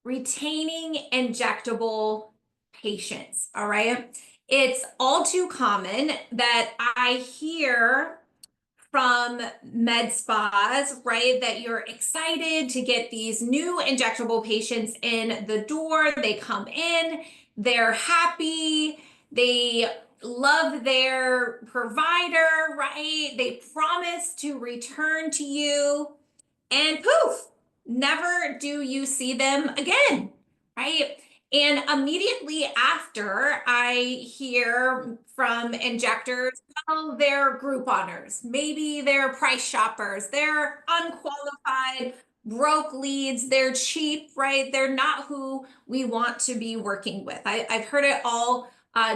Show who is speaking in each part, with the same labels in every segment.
Speaker 1: retaining injectable patients, all right? It's all too common that I hear from med spas, right? That you're excited to get these new injectable patients in the door. They come in, they're happy, they love their provider, right? They promise to return to you, and poof, never do you see them again, right? And immediately after, I hear from injectors, well, they're Grouponers, maybe they're price shoppers, they're unqualified, broke leads, they're cheap, right? They're not who we want to be working with. I've heard it all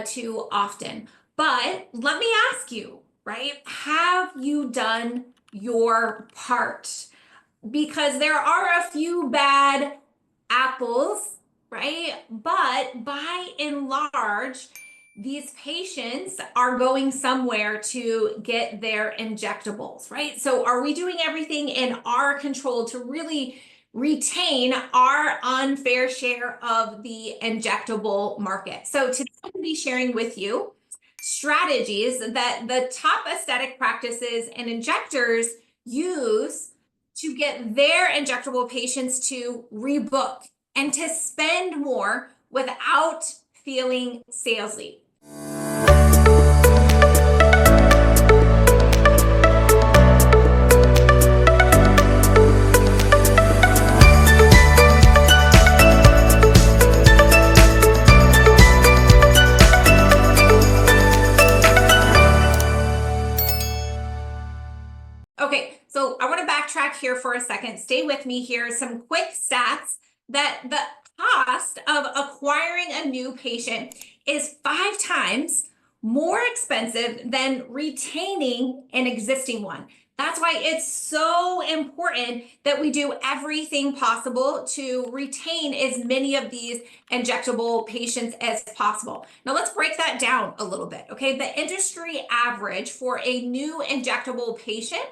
Speaker 1: too often. But let me ask you, right? Have you done your part? Because there are a few bad apples, right? But by and large, these patients are going somewhere to get their injectables, right? So are we doing everything in our control to really retain our unfair share of the injectable market? So today I'm going to be sharing with you strategies that the top aesthetic practices and injectors use to get their injectable patients to rebook and to spend more without feeling salesy. Okay, so I want to backtrack here for a second. Stay with me here. Some quick stats that the cost of acquiring a new patient is 5 times more expensive than retaining an existing one. That's why it's so important that we do everything possible to retain as many of these injectable patients as possible. Now let's break that down a little bit, okay? The industry average for a new injectable patient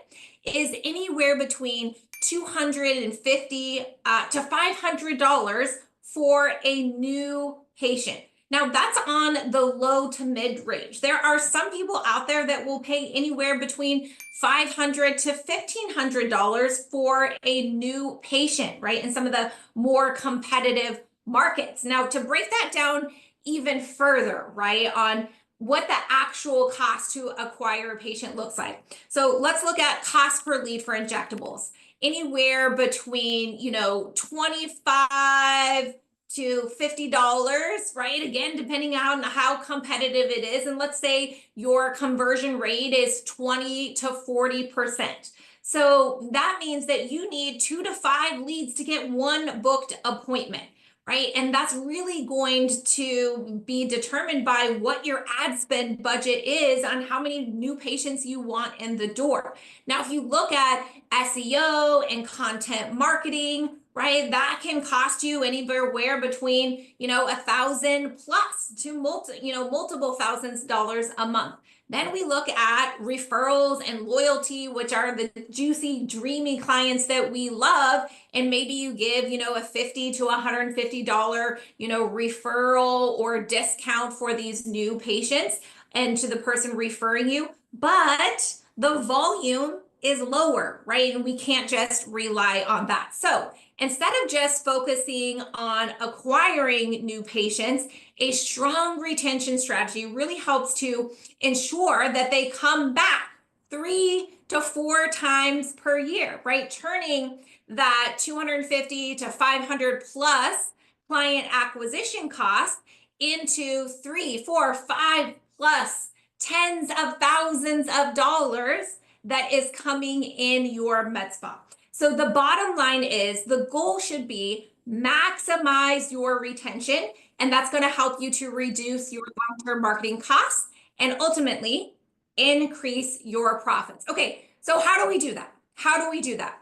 Speaker 1: is anywhere between $250 to $500 for a new patient. Now that's on the low to mid range. There are some people out there that will pay anywhere between $500 to $1,500 for a new patient, right? In some of the more competitive markets. Now to break that down even further, right, on what the actual cost to acquire a patient looks like. So let's look at cost per lead for injectables. Anywhere between, 25 to $50, right? Again, depending on how competitive it is. And let's say your conversion rate is 20 to 40%. So that means that you need 2 to 5 leads to get one booked appointment, right? And that's really going to be determined by what your ad spend budget is on how many new patients you want in the door. Now, if you look at SEO and content marketing, right, that can cost you anywhere between, $1,000 plus to multiple thousands of dollars a month. Then we look at referrals and loyalty, which are the juicy, dreamy clients that we love. And maybe you give, a $50 to $150, referral or discount for these new patients and to the person referring you. But the volume is lower, right? And we can't just rely on that. So instead of just focusing on acquiring new patients, a strong retention strategy really helps to ensure that they come back 3 to 4 times per year, right? Turning that 250 to 500 plus client acquisition cost into 3, 4, 5 plus tens of thousands of dollars that is coming in your med spa. So the bottom line is the goal should be maximize your retention, and that's going to help you to reduce your long-term marketing costs and ultimately increase your profits. Okay, so how do we do that? How do we do that?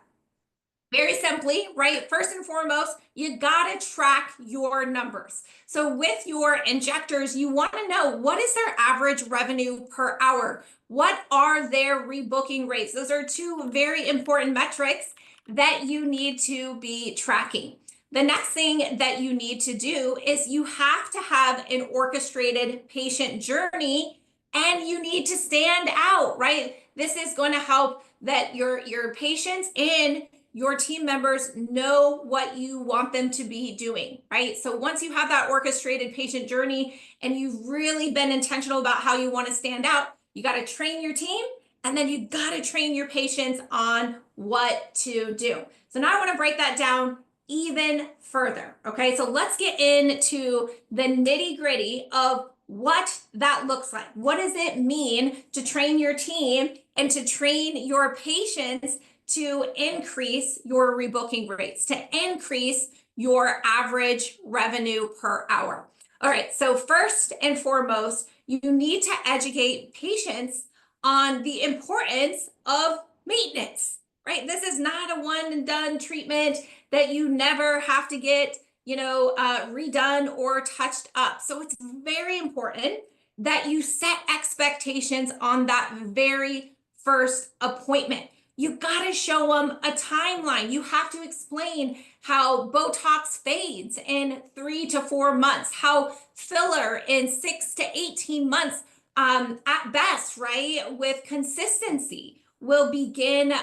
Speaker 1: Very simply, right? First and foremost, you gotta track your numbers. So with your injectors, you wanna know what is their average revenue per hour? What are their rebooking rates? Those are 2 very important metrics that you need to be tracking. The next thing that you need to do is you have to have an orchestrated patient journey, and you need to stand out, right? This is going to help that your patients and your team members know what you want them to be doing, right? So once you have that orchestrated patient journey and you've really been intentional about how you want to stand out, you got to train your team, and then you got to train your patients on what to do. So now I want to break that down even further. Okay, so let's get into the nitty gritty of what that looks like. What does it mean to train your team and to train your patients to increase your rebooking rates, to increase your average revenue per hour? All right, so first and foremost, you need to educate patients on the importance of maintenance, right? This is not a one and done treatment that you never have to get, redone or touched up. So it's very important that you set expectations on that very first appointment. You got to show them a timeline. You have to explain how Botox fades in 3 to 4 months, how filler in 6 to 18 months at best, right, with consistency will begin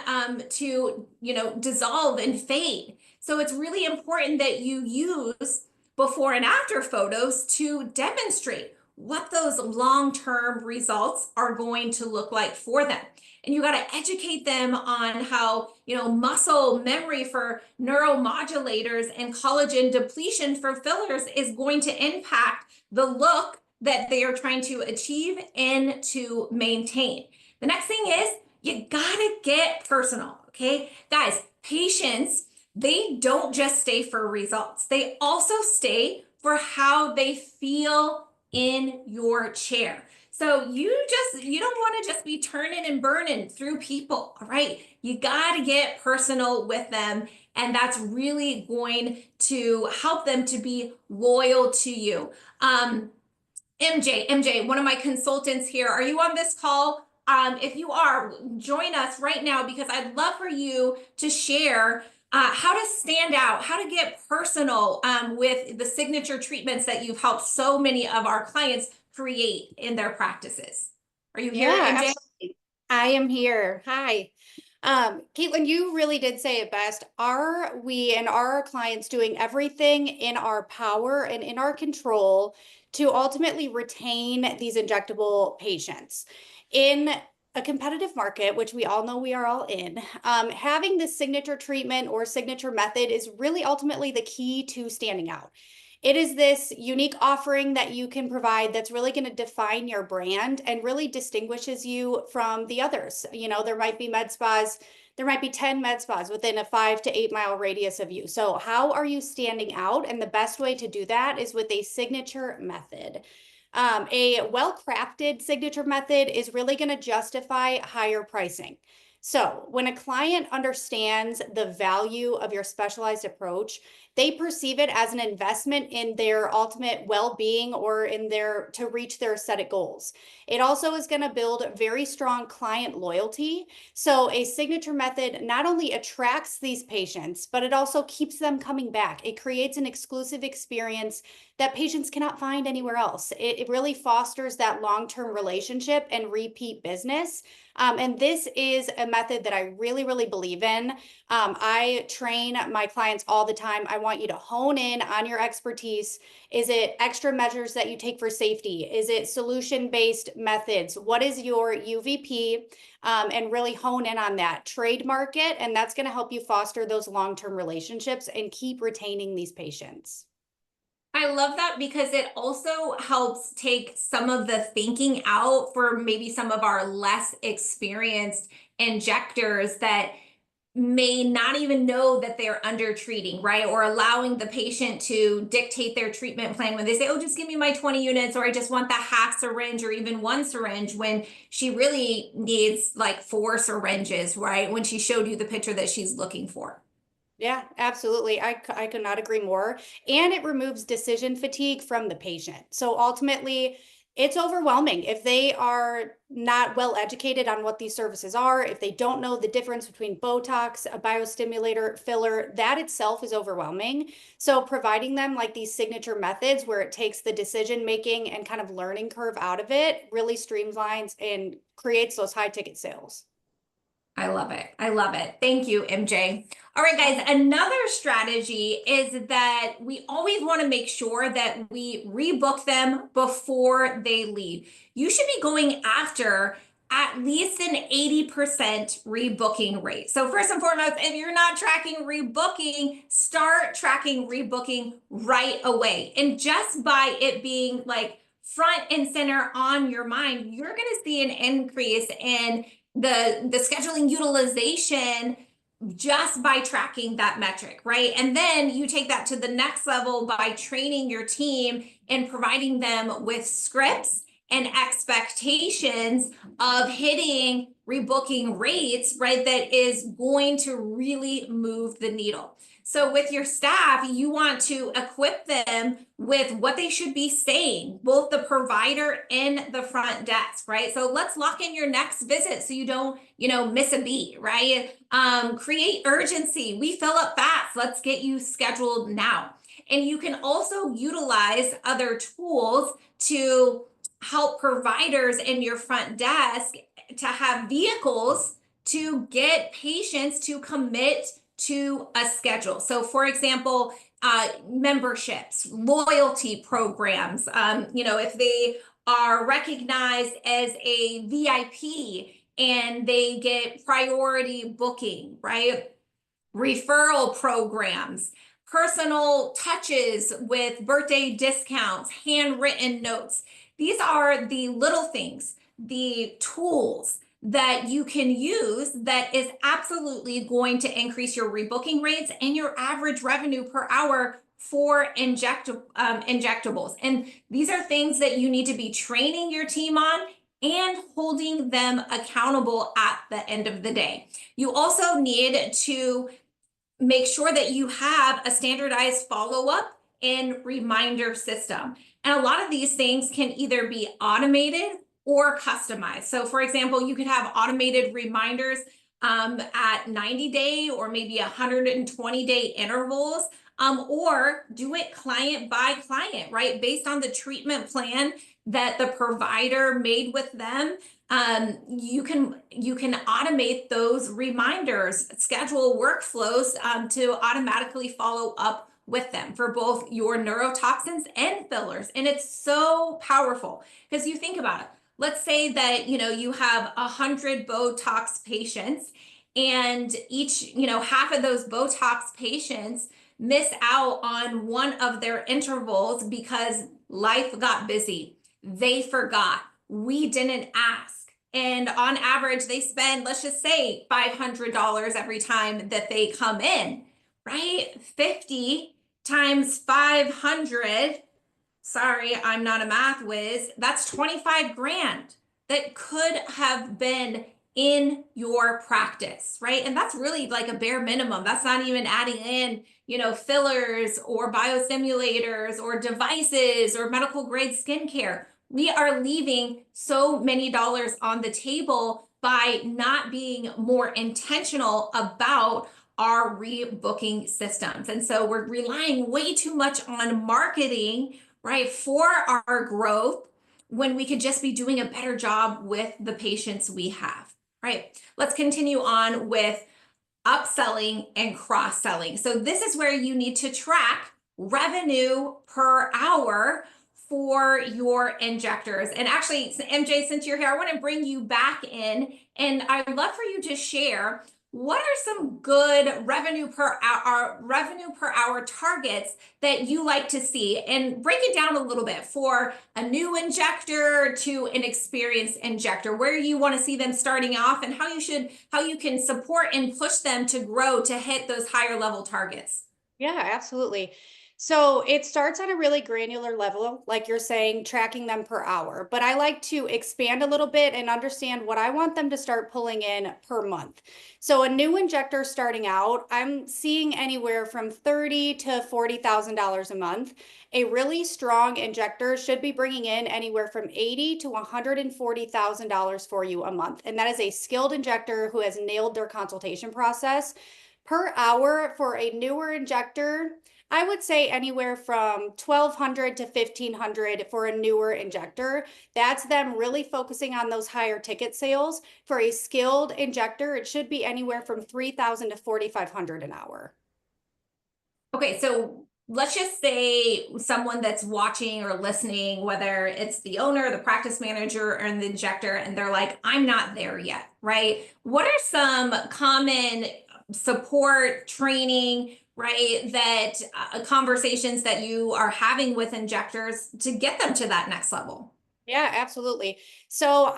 Speaker 1: to dissolve and fade. So it's really important that you use before and after photos to demonstrate what those long-term results are going to look like for them. And you got to educate them on how, muscle memory for neuromodulators and collagen depletion for fillers is going to impact the look that they are trying to achieve and to maintain. The next thing is you gotta get personal, okay? Guys, patients, they don't just stay for results. They also stay for how they feel in your chair. So you don't want to just be turning and burning through people, all right? You got to get personal with them, and that's really going to help them to be loyal to you. MJ, one of my consultants here, are you on this call? If you are, join us right now, because I'd love for you to share how to stand out, how to get personal with the signature treatments that you've helped so many of our clients create in their practices. Are you here,
Speaker 2: Yeah,
Speaker 1: MJ?
Speaker 2: absolutely. I am here. Hi. Caitlin, you really did say it best. Are we and our clients doing everything in our power and in our control to ultimately retain these injectable patients? In a competitive market, which we all know we are all in, having this signature treatment or signature method is really ultimately the key to standing out. It is this unique offering that you can provide that's really going to define your brand and really distinguishes you from the others. There might be med spas, there might be 10 med spas within a 5 to 8 mile radius of you. So how are you standing out? And the best way to do that is with a signature method. A well-crafted signature method is really going to justify higher pricing. So when a client understands the value of your specialized approach, they perceive it as an investment in their ultimate well-being or in to reach their aesthetic goals. It also is going to build very strong client loyalty. So a signature method not only attracts these patients, but it also keeps them coming back. It creates an exclusive experience that patients cannot find anywhere else. It really fosters that long-term relationship and repeat business. And this is a method that I really, really believe in. I train my clients all the time. I want you to hone in on your expertise. Is it extra measures that you take for safety? Is it solution-based methods? What is your UVP? And really hone in on that. Trademark it, and that's going to help you foster those long-term relationships and keep retaining these patients.
Speaker 1: I love that, because it also helps take some of the thinking out for maybe some of our less experienced injectors that may not even know that they're under treating, right? Or allowing the patient to dictate their treatment plan when they say, oh, just give me my 20 units, or I just want the half syringe or even one syringe, when she really needs like 4 syringes, right? When she showed you the picture that she's looking for.
Speaker 2: Yeah, absolutely. I could not agree more. And it removes decision fatigue from the patient. So ultimately, It's overwhelming if they are not well educated on what these services are, if they don't know the difference between Botox, a biostimulator, filler, that itself is overwhelming. So providing them like these signature methods where it takes the decision making and kind of learning curve out of it really streamlines and creates those high ticket sales.
Speaker 1: I love it. I love it. Thank you, MJ. All right, guys, another strategy is that we always want to make sure that we rebook them before they leave. You should be going after at least an 80% rebooking rate. So first and foremost, if you're not tracking rebooking, start tracking rebooking right away. And just by it being like front and center on your mind, you're going to see an increase in the scheduling utilization just by tracking that metric, right? And then you take that to the next level by training your team and providing them with scripts and expectations of hitting rebooking rates, right? That is going to really move the needle. So with your staff, you want to equip them with what they should be saying, both the provider and the front desk, right? So let's lock in your next visit so you don't, miss a beat, right? Create urgency. We fill up fast. Let's get you scheduled now. And you can also utilize other tools to help providers in your front desk to have vehicles to get patients to commit to a schedule. So for example, memberships, loyalty programs, if they are recognized as a VIP and they get priority booking, right? Referral programs, personal touches with birthday discounts, handwritten notes. These are the little things, the tools that you can use that is absolutely going to increase your rebooking rates and your average revenue per hour for injectables. And these are things that you need to be training your team on and holding them accountable at the end of the day. You also need to make sure that you have a standardized follow-up and reminder system. And a lot of these things can either be automated or customized. So for example, you could have automated reminders at 90-day or maybe 120-day intervals, or do it client by client, right? Based on the treatment plan that the provider made with them. You can automate those reminders, schedule workflows to automatically follow up with them for both your neurotoxins and fillers. And it's so powerful because you think about it. Let's say that, you have 100 Botox patients and each, half of those Botox patients miss out on one of their intervals because life got busy. They forgot. We didn't ask. And on average, they spend, let's just say, $500 every time that they come in, right? 50 times 500. Sorry, I'm not a math whiz. That's 25 grand that could have been in your practice, right? And that's really like a bare minimum. That's not even adding in, fillers or biostimulators or devices or medical grade skincare. We are leaving so many dollars on the table by not being more intentional about our rebooking systems. And so we're relying way too much on marketing, right, for our growth when we could just be doing a better job with the patients we have, right? Let's continue on with upselling and cross-selling. So this is where you need to track revenue per hour for your injectors. And actually, MJ, since you're here, I want to bring you back in, and I'd love for you to share what are some good revenue per hour targets that you like to see, and break it down a little bit for a new injector to an experienced injector, where you want to see them starting off and how you can support and push them to grow to hit those higher level targets.
Speaker 2: Yeah, absolutely. So it starts on a really granular level, like you're saying, tracking them per hour. But I like to expand a little bit and understand what I want them to start pulling in per month. So a new injector starting out, I'm seeing anywhere from $30,000 to $40,000 a month. A really strong injector should be bringing in anywhere from $80,000 to $140,000 for you a month. And that is a skilled injector who has nailed their consultation process. Per hour for a newer injector, I would say anywhere from 1,200 to 1,500 for a newer injector. That's them really focusing on those higher ticket sales. For a skilled injector, it should be anywhere from 3,000 to 4,500 an hour.
Speaker 1: Okay, so let's just say someone that's watching or listening, whether it's the owner, the practice manager, or the injector, and they're like, I'm not there yet, right? What are some common support, training, right, that conversations that you are having with injectors to get them to that next level?
Speaker 2: Yeah, absolutely. So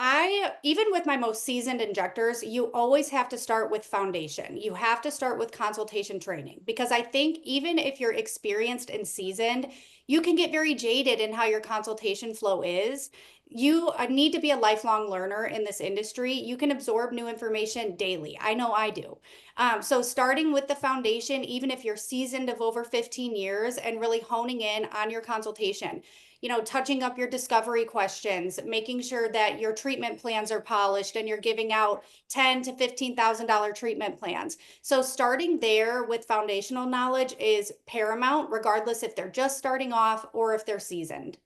Speaker 2: even with my most seasoned injectors, you always have to start with foundation. You have to start with consultation training because I think even if you're experienced and seasoned, you can get very jaded in how your consultation flow is. You need to be a lifelong learner in this industry. You can absorb new information daily. I know I do. So starting with the foundation, even if you're seasoned of over 15 years and really honing in on your consultation, touching up your discovery questions, making sure that your treatment plans are polished and you're giving out $10,000 to $15,000 treatment plans. So starting there with foundational knowledge is paramount, regardless if they're just starting off or if they're seasoned.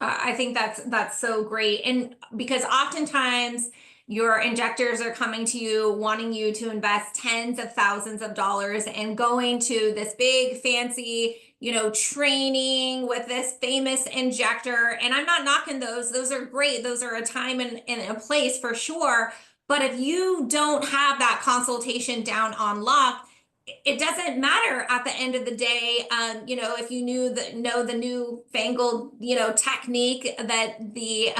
Speaker 1: I think that's so great. And because oftentimes your injectors are coming to you wanting you to invest tens of thousands of dollars and going to this big fancy, training with this famous injector. And I'm not knocking those. Those are great. Those are a time and a place for sure. But if you don't have that consultation down on lock, it doesn't matter at the end of the day. If you know the new fangled, technique that the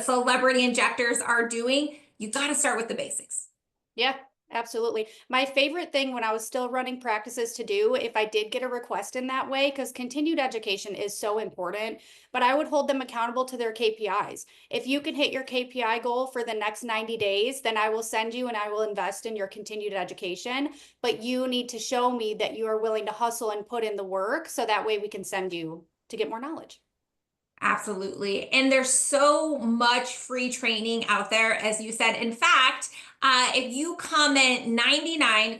Speaker 1: celebrity injectors are doing, you got to start with the basics.
Speaker 2: Yeah, absolutely. My favorite thing when I was still running practices to do, if I did get a request in that way, because continued education is so important, but I would hold them accountable to their KPIs. If you can hit your KPI goal for the next 90 days, then I will send you and I will invest in your continued education. But you need to show me that you are willing to hustle and put in the work so that way we can send you to get more knowledge.
Speaker 1: Absolutely. And there's so much free training out there, as you said. In fact, if you comment 99,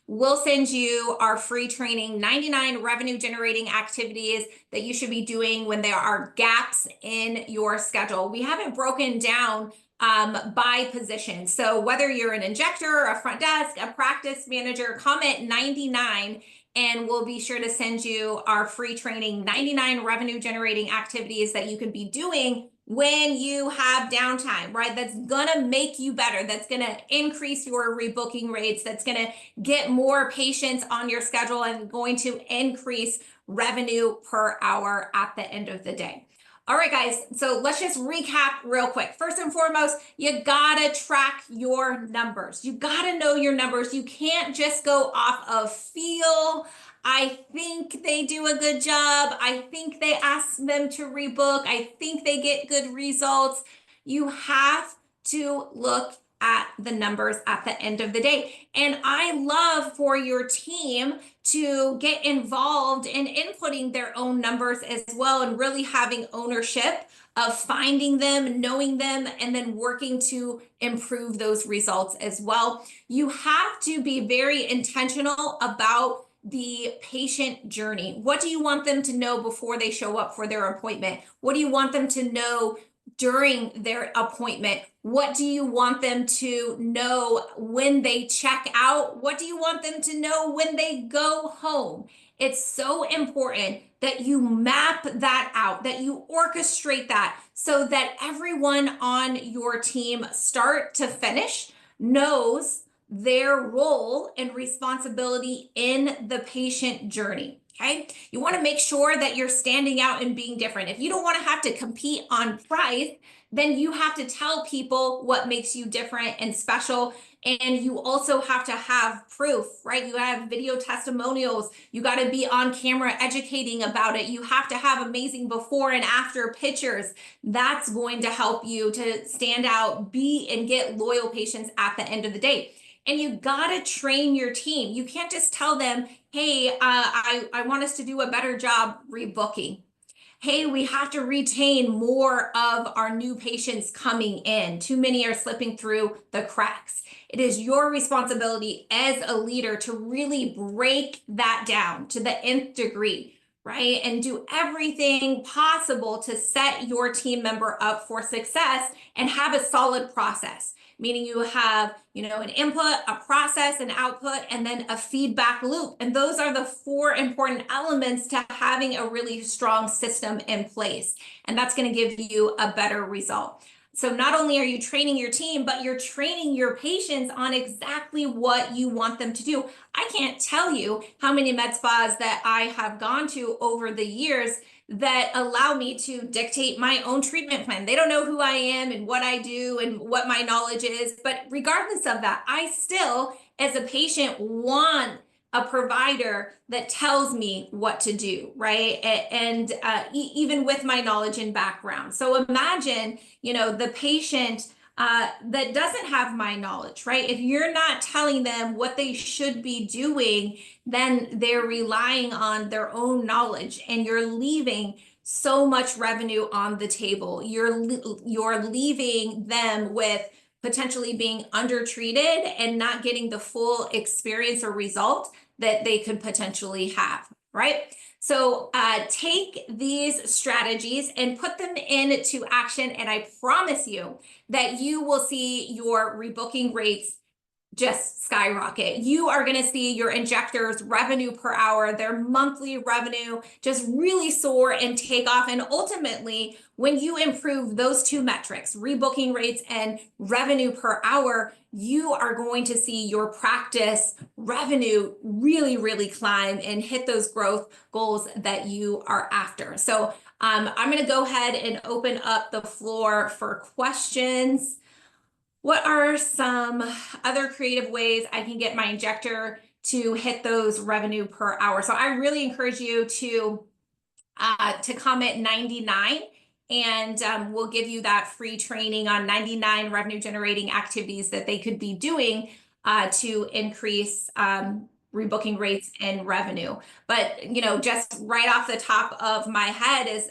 Speaker 1: we'll send you our free training, 99 revenue generating activities that you should be doing when there are gaps in your schedule. We haven't broken down by position. So whether you're an injector, a front desk, a practice manager, comment 99 and we'll be sure to send you our free training, 99 revenue generating activities that you can be doing when you have downtime, right? That's gonna make you better. That's gonna increase your rebooking rates. That's gonna get more patients on your schedule and going to increase revenue per hour at the end of the day. All right, guys, so let's just recap real quick. First and foremost, you gotta track your numbers. You gotta know your numbers. You can't just go off of feel. I think they do a good job. I think they ask them to rebook. I think they get good results. You have to look at the numbers at the end of the day. And I love for your team to get involved in inputting their own numbers as well and really having ownership of finding them, knowing them, and then working to improve those results as well. You have to be very intentional about the patient journey. What do you want them to know before they show up for their appointment? What do you want them to know during their appointment? What do you want them to know when they check out? What do you want them to know when they go home? It's so important that you map that out, that you orchestrate that so that everyone on your team, start to finish, knows their role and responsibility in the patient journey. Okay. You want to make sure that you're standing out and being different. If you don't want to have to compete on price, then you have to tell people what makes you different and special. And you also have to have proof, right? You have video testimonials. You got to be on camera educating about it. You have to have amazing before and after pictures. That's going to help you to stand out, be and get loyal patients at the end of the day. And you got to train your team. You can't just tell them, hey, I want us to do a better job rebooking. Hey, we have to retain more of our new patients coming in. Too many are slipping through the cracks. It is your responsibility as a leader to really break that down to the nth degree, right? And do everything possible to set your team member up for success and have a solid process, meaning you have, an input, a process, an output, and then a feedback loop. And those are the 4 important elements to having a really strong system in place. And that's going to give you a better result. So not only are you training your team, but you're training your patients on exactly what you want them to do. I can't tell you how many med spas that I have gone to over the years that allow me to dictate my own treatment plan. They don't know who I am and what I do and what my knowledge is. But regardless of that, I still, as a patient, want a provider that tells me what to do, right? And even with my knowledge and background. So imagine, the patient that doesn't have my knowledge, right? If you're not telling them what they should be doing, then they're relying on their own knowledge and you're leaving so much revenue on the table. You're leaving them with potentially being undertreated and not getting the full experience or result that they could potentially have, right? So take these strategies and put them into action, and I promise you that you will see your rebooking rates just skyrocket. You are going to see your injectors revenue per hour, their monthly revenue just really soar and take off. And ultimately, when you improve those 2 metrics, rebooking rates and revenue per hour, you are going to see your practice revenue really, really climb and hit those growth goals that you are after. So I'm going to go ahead and open up the floor for questions. What are some other creative ways I can get my injector to hit those revenue per hour? So I really encourage you to comment 99 and we'll give you that free training on 99 revenue generating activities that they could be doing to increase rebooking rates and revenue. But, just right off the top of my head is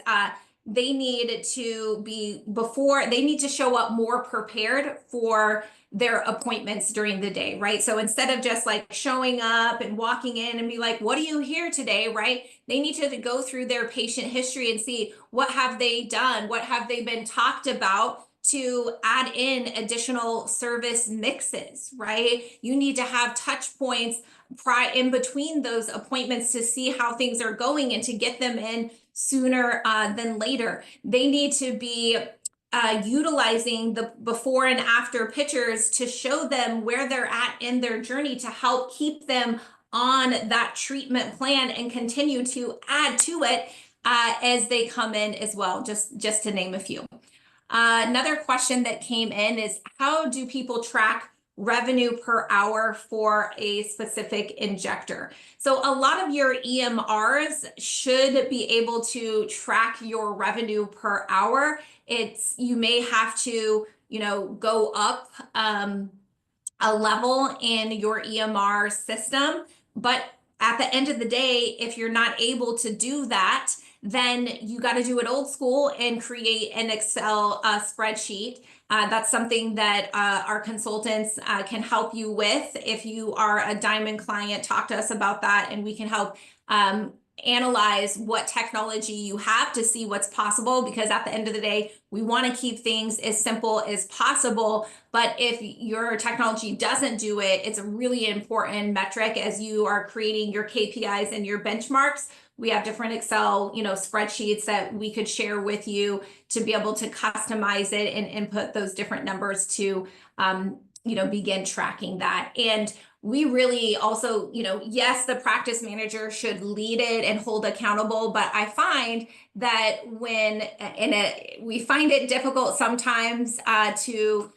Speaker 1: they need to show up more prepared for their appointments during the day, right? So instead of just like showing up and walking in and be like, what are you here today, right? They need to go through their patient history and see what have they done, what have they been talked about to add in additional service mixes, right? You need to have touch points in between those appointments to see how things are going and to get them in sooner than later. They need to be utilizing the before and after pictures to show them where they're at in their journey to help keep them on that treatment plan and continue to add to it as they come in as well, just to name a few. Another question that came in is, how do people track revenue per hour for a specific injector? So a lot of your EMRs should be able to track your revenue per hour. You may have to, go up a level in your EMR system, but at the end of the day, if you're not able to do that, then you got to do it old school and create an Excel spreadsheet. That's something that our consultants can help you with. If you are a Diamond client, talk to us about that and we can help analyze what technology you have to see what's possible, because at the end of the day, we want to keep things as simple as possible. But if your technology doesn't do it, it's a really important metric as you are creating your KPIs and your benchmarks. We have different Excel, spreadsheets that we could share with you to be able to customize it and input those different numbers to, begin tracking that. And we really also, yes, the practice manager should lead it and hold accountable, but I find that we find it difficult sometimes to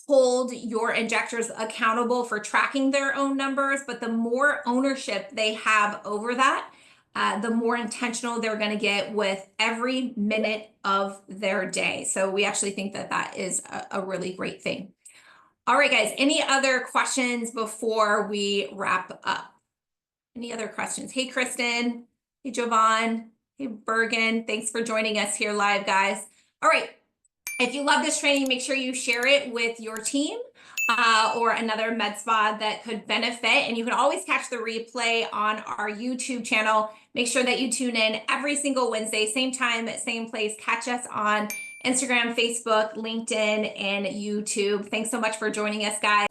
Speaker 1: hold your injectors accountable for tracking their own numbers, but the more ownership they have over that, the more intentional they're going to get with every minute of their day. So we actually think that that is a really great thing. All right, guys, any other questions before we wrap up? Any other questions? Hey, Kristen. Hey, Jovan. Hey, Bergen. Thanks for joining us here live, guys. All right. If you love this training, make sure you share it with your team or another med spa that could benefit. And you can always catch the replay on our YouTube channel. Make sure that you tune in every single Wednesday, same time, same place. Catch us on Instagram, Facebook, LinkedIn, and YouTube. Thanks so much for joining us, guys.